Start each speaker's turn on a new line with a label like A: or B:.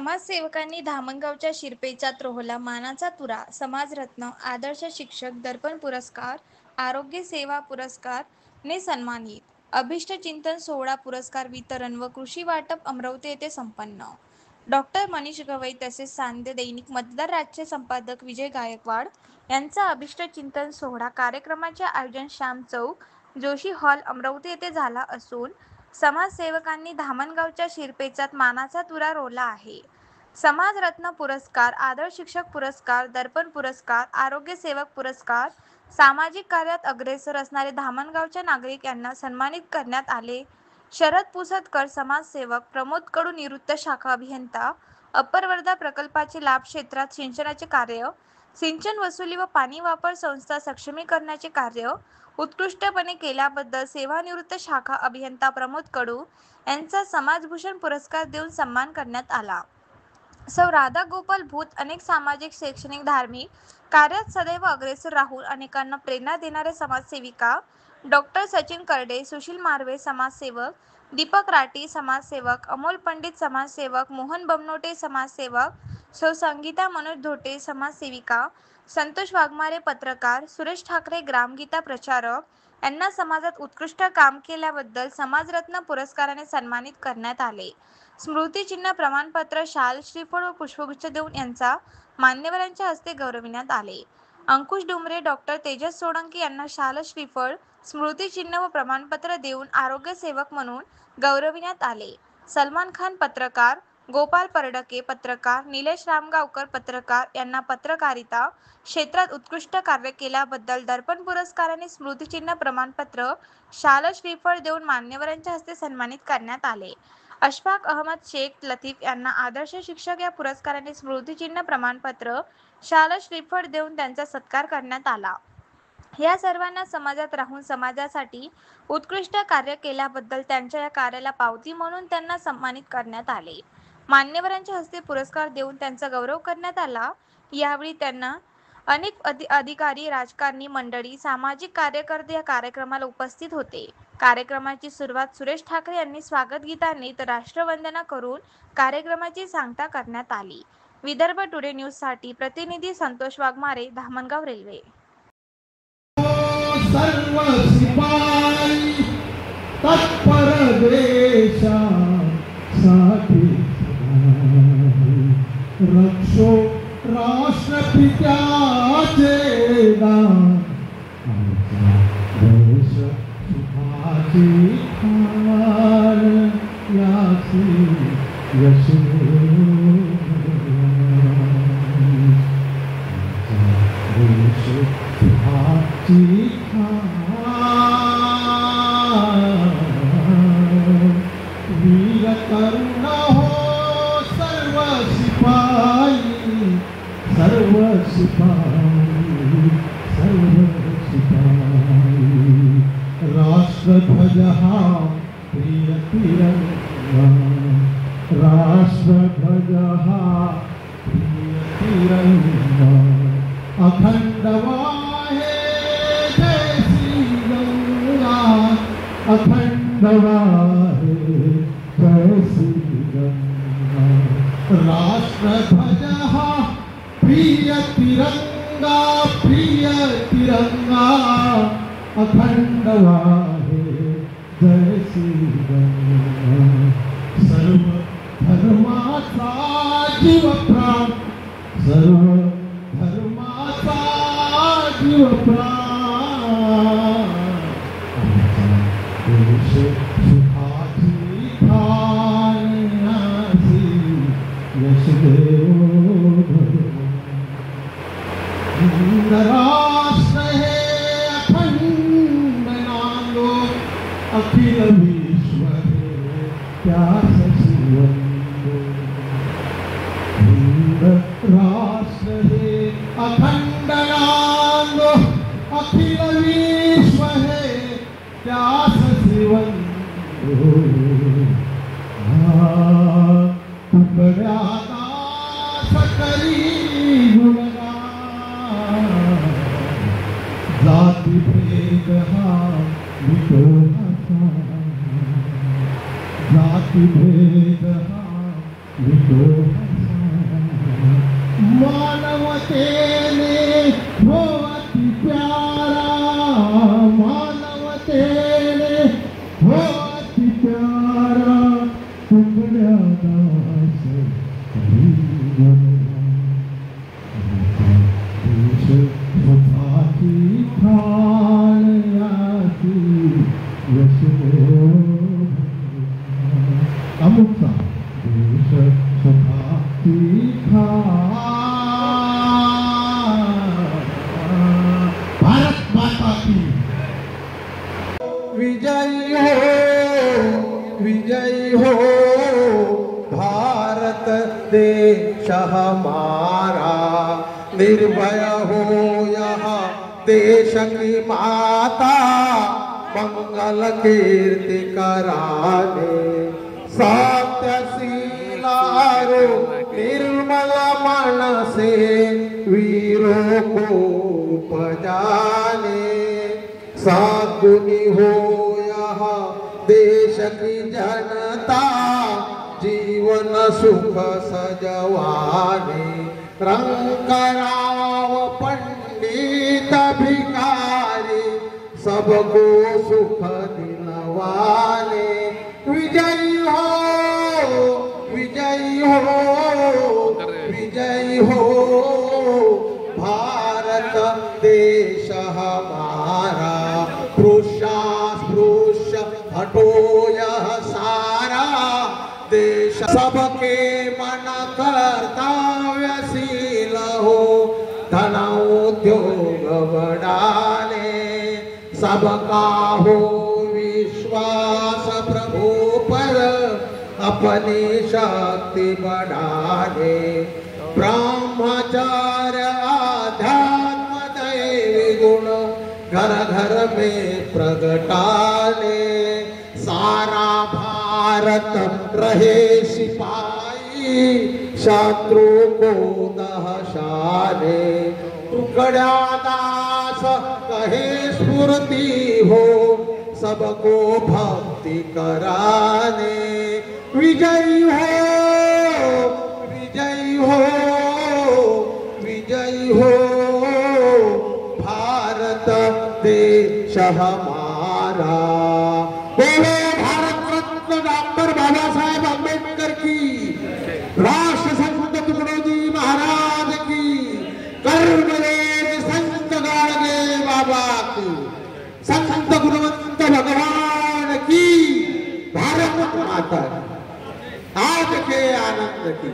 A: समाजसेवकांनी धामणगावच्या शिरपेचात रोहला मानाचा तुरा. समाजरत्न, आदर्श शिक्षक, दर्पण पुरस्कार, आरोग्य सेवा पुरस्कार ने सन्मानित. अभिष्ट चिंतन सोहळा पुरस्कार वितरण व कृषी वाटप अमरावती येथे संपन्न. डॉक्टर मनीष गवई तसेच सांध्य दैनिक मतदार राज्य संपादक विजय गायकवाड यांचा अभिष्ट चिंतन सोहळा कार्यक्रमाचे आयोजन श्याम चौक, जोशी हॉल, अमरावती येथे झाला असून समाजसेवकांनी धामणगावच्या शिरपेचात मानाचा तुरा रोवला आहे. समाजरत्न पुरस्कार, आदर्श शिक्षक पुरस्कार, दर्पण पुरस्कार, आरोग्य सेवक पुरस्कार, सामाजिक कार्यात अग्रेसर असणारे धामणगावच्या नागरिक यांना सन्मानित करण्यात आले. शरद पुसदकर समाजसेवक, प्रमोद कडू निवृत्त शाखा अभियंता, अप्पर वर्धा प्रकल्पाचे लाभ क्षेत्रात सिंचनाचे कार्य, सिंचन वसुली व पाणी वापर संस्था सक्षमीकरणाचे कार्य उत्कृष्टपणे केल्याबद्दल सेवानिवृत्त शाखा अभियंता प्रमोद कडू यांचा समाजभूषण पुरस्कार देऊन सन्मान करण्यात आला. सौ राधा गोपाल भूत अनेक सामाजिक, शैक्षणिक, धार्मिक कार्यात सदैव अग्रेसर राहून अनेकांना प्रेरणा देणारे समाजसेविका डॉक्टर सचिन करडे, सुशील मार्वे समाजसेवक, दीपक राठी समाजसेवक, अमोल पंडित समाजसेवक, मोहन बमनोटे समाजसेवक, सौ संगीता मनोज धोटे समाजसेविका, संतोष वाघमारे पत्रकार, सुरेश ठाकरे ग्रामगीता प्रचारक यांना समाजात उत्कृष्ट काम केल्याबद्दल समाजरत्न पुरस्काराने सन्मानित करण्यात आले. स्मृतिचिन्ह, प्रमाणपत्र, शाल, श्रीफळ व पुष्पगुच्छ देऊन यांचा मान्यवरांच्या हस्ते गौरविण्यात आले. अंकुश डुमरे, डॉक्टर तेजस सोळंकी यांना शाल, श्रीफळ, स्मृतिचिन्ह व प्रमाणपत्र देऊन आरोग्य सेवक म्हणून गौरविण्यात आले. सलमान खान पत्रकार, गोपाल परडके पत्रकार, निलेश रामगावकर पत्रकार यांना पत्रकारिता क्षेत्रात उत्कृष्ट कार्य केल्याबद्दल दर्पण पुरस्काराने स्मृतिचिन्ह, प्रमाणपत्र, शाल, श्रीफळ देऊन मान्यवरांच्या हस्ते सन्मानित करण्यात आले. अशफाक अहमद शेख लतीफ यांना आदर्श शिक्षक या पुरस्काराने स्मृतिचिन्ह, प्रमाणपत्र, शाल, श्रीफळ देऊन त्यांचा सत्कार करण्यात आला. या सर्वांना समाजात राहून समाजासाठी उत्कृष्ट कार्य केल्याबद्दल त्यांच्या या कार्याला पावती म्हणून त्यांना सन्मानित करण्यात आले. मान्यवरांच्या हस्ते पुरस्कार देऊन त्यांचा गौरव करण्यात आला. यावेळी त्यांना अनेक अधिकारी, राजकारणी मंडळी, सामाजिक कार्यकर्ते या कार्यक्रमाला उपस्थित होते. कार्यक्रमाची सुरुवात सुरेश ठाकरे यांनी स्वागत गीताने तर राष्ट्रवंदना करून कार्यक्रमाची सांगता करण्यात आली. विदर्भ टुडे न्यूज साठी प्रतिनिधी संतोष वाघमारे, धामणगाव रेल्वे.
B: सर्व सिपाई तत्पर देशासाठी रक्षो राष्ट्रपित्याचे दान देश सुखाची खान यासी यश देश सुखाची वीर करुण हो सर्व सिपाई, सर्व सिपाई, सर्व सिपाई. राष्ट्रध्वज हा प्रिय तिरंगा, राष्ट्रध्वज हा प्रिय तिरंगा. अखंड वाहे जय श्री गंगा, अखंड वाहे जय श्री गंगा. राष्ट्रध्वज हा प्रिय तिरंगा, प्रिय तिरंगा, अखंड वाहे जय श्री गंगा. सर्व धर्माचा जीव प्राण, सर्व धर्माचा जीव प्राण. देश सुखाची खान यासी यश देव राष्ट्र हे अखंड नांदो, अखिल विश्व हे त्यास शिवंदो. राष्ट्र हे अखंड नांदो, अखिल विश्व हे त्यास शिवंदो. तुकड्या दास करी गुणगान, जाती भेद हा विटो जाती भेद हा विटो अति प्यारा टुकड़ा दास करी देश सुखाची खान आती अमुकता देश सुखाची खान भारत माता की
C: विजयी हो भारत देश हमारा निर्भय हो यहाँ देश की माता मंगल कीर्ति कराने सत्यशीलारो निर्मल मन से वीरों को उपजाने साधुनी हो यहाँ देश की जनता जीवन सुख सजवाने रंगराव पंडित भिखारी सबको सुख दिलवाने विजयी हो विजयी हो विजयी हो भारत देश हमारा स्पृश हटो यह सारा देश सबके मन कर्तव्यशील हो धन उद्योग बढ़ाने सबका हो विश्वास प्रभु पर अपनी शक्ति बढ़ाने ब्रह्मचार्य आध्यात्म दैवी गुण घर घर में प्रगटाने सारा भारत रहे सिपाही शत्रु को दहशाने टुकड़ा दास कहे स्फूर्ति हो सबको भक्ति कराने विजयी हो विजयी हो विजयी हो भारत देश हमारा बोलो भारत रत्न डॉक्टर बाबा साहेब अम्बेडकर की राष्ट्र संत तुकडोजी महाराज की कर्मदेव संत गाडगे बाबा की संत गुरुवंत भगवान की भारत माता आज के आनंद की